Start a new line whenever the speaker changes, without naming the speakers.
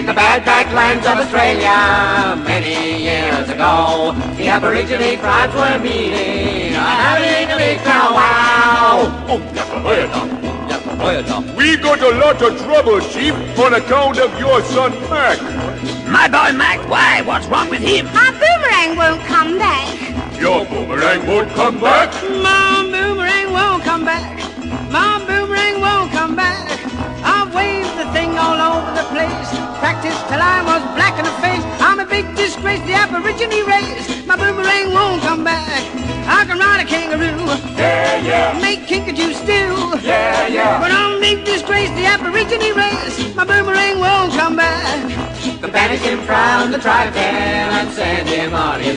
In the bad backlands of Australia, many years ago, the Aborigine tribes were meeting, having a big powwow.
We got a lot of trouble, Chief, on account of your son, Mac.
My boy Mac, why? What's wrong with him?
My boomerang won't come back.
Your boomerang won't come back?
My boomerang won't come back. My boomerang won't come back. I've waved the thing all over the place, practiced till I was black in the face. I'm a big disgrace, the Aborigine race. My boomerang won't come back. I can ride a kangaroo, make kinkajou stew, but I'm a big disgrace, the Aborigine race. My boomerang won't come back.
The banish him from the tribe tail and send him on his